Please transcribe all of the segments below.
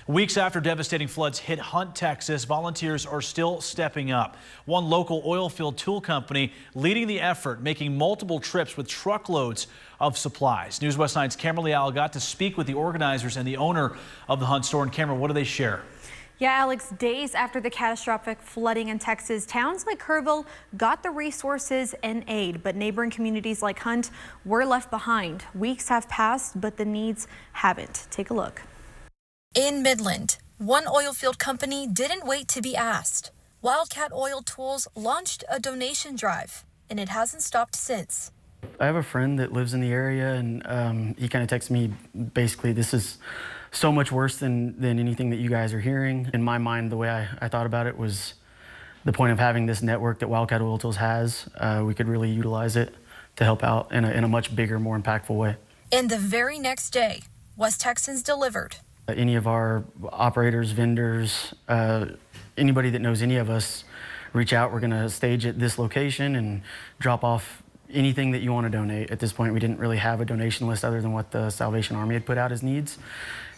Weeks after devastating floods hit Hunt, Texas, volunteers are still stepping up. One local oilfield tool company leading the effort, making multiple trips with truckloads of supplies. News West 9's Cameron Leal got to speak with the organizers and the owner of the Hunt store. And Cameron, what do they share? Yeah, Alex, days after the catastrophic flooding in Texas, towns like Kerrville got the resources and aid, but neighboring communities like Hunt were left behind. Weeks have passed, but the needs haven't. Take a look. In Midland, one oilfield company didn't wait to be asked. Wildcat Oil Tools launched a donation drive, and it hasn't stopped since. I have a friend that lives in the area, and he kind of texted me, basically, this is so much worse than anything that you guys are hearing. In my mind, the way I thought about it was the point of having this network that Wildcat Oil Tools has. We could really utilize it to help out in a much bigger, more impactful way. And the very next day, West Texans delivered. Any of our operators, vendors, anybody that knows any of us, reach out. We're going to stage at this location and drop off anything that you want to donate. At this point, we didn't really have a donation list other than what the Salvation Army had put out as needs.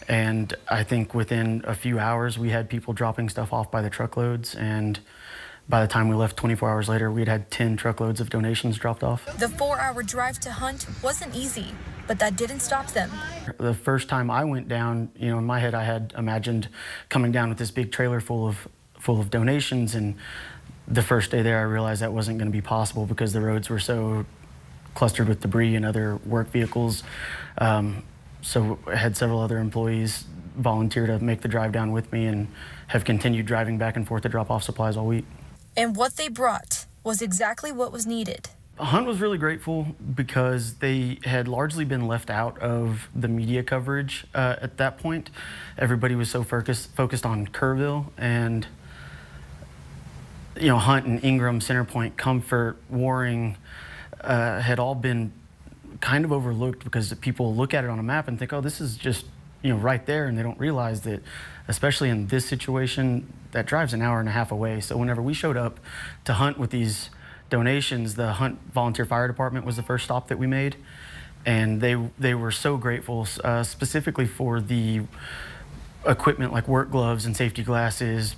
And I think within a few hours, we had people dropping stuff off by the truckloads. And by the time we left 24 hours later, we'd had 10 truckloads of donations dropped off. The 4-hour drive to Hunt wasn't easy, but that didn't stop them. The first time I went down, in my head, I had imagined coming down with this big trailer full of donations. And the first day there, I realized that wasn't going to be possible because the roads were so clustered with debris and other work vehicles. So I had several other employees volunteer to make the drive down with me and have continued driving back and forth to drop off supplies all week. And what they brought was exactly what was needed. Hunt was really grateful because they had largely been left out of the media coverage at that point. Everybody was so focused on Kerrville, and Hunt and Ingram, Centerpoint, Comfort, Warring had all been kind of overlooked because people look at it on a map and think, oh, this is just right there, and they don't realize that, especially in this situation, that drive's an hour and a half away. So whenever we showed up to Hunt with these donations, the Hunt Volunteer Fire Department was the first stop that we made, and they were so grateful, specifically for the equipment like work gloves and safety glasses,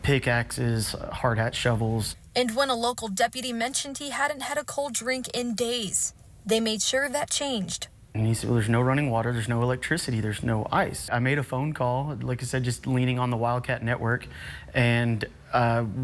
pickaxes, hard hat shovels. And when a local deputy mentioned he hadn't had a cold drink in days, they made sure that changed. And he said, well, there's no running water, there's no electricity, there's no ice. I made a phone call, like I said, just leaning on the Wildcat network, and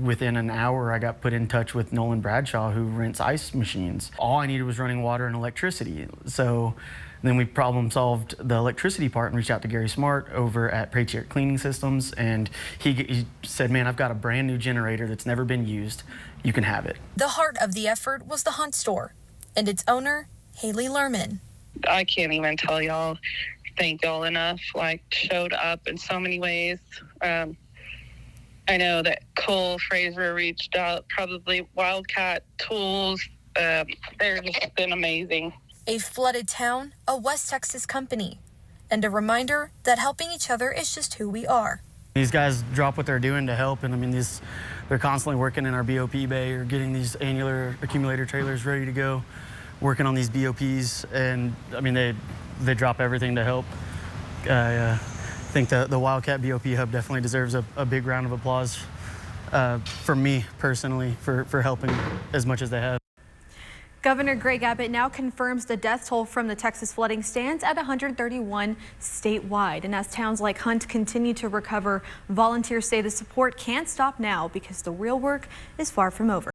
within an hour I got put in touch with Nolan Bradshaw, who rents ice machines. All I needed was running water and electricity. So then we problem solved the electricity part and reached out to Gary Smart over at Patriot Cleaning Systems, and he said, man, I've got a brand new generator that's never been used. You can have it. The heart of the effort was the Hunt store and its owner, Haley Lerman. I can't even tell y'all, thank y'all enough, showed up in so many ways. I know that Cole Fraser reached out, probably Wildcat Tools. They're just been amazing. A flooded town, a West Texas company, and a reminder that helping each other is just who we are. These guys drop what they're doing to help, and they're constantly working in our BOP bay or getting these annular accumulator trailers ready to go, working on these BOPs, and they drop everything to help. I think the Wildcat BOP Hub definitely deserves a big round of applause from me personally for helping as much as they have. Governor Greg Abbott now confirms the death toll from the Texas flooding stands at 131 statewide. And as towns like Hunt continue to recover, volunteers say the support can't stop now because the real work is far from over.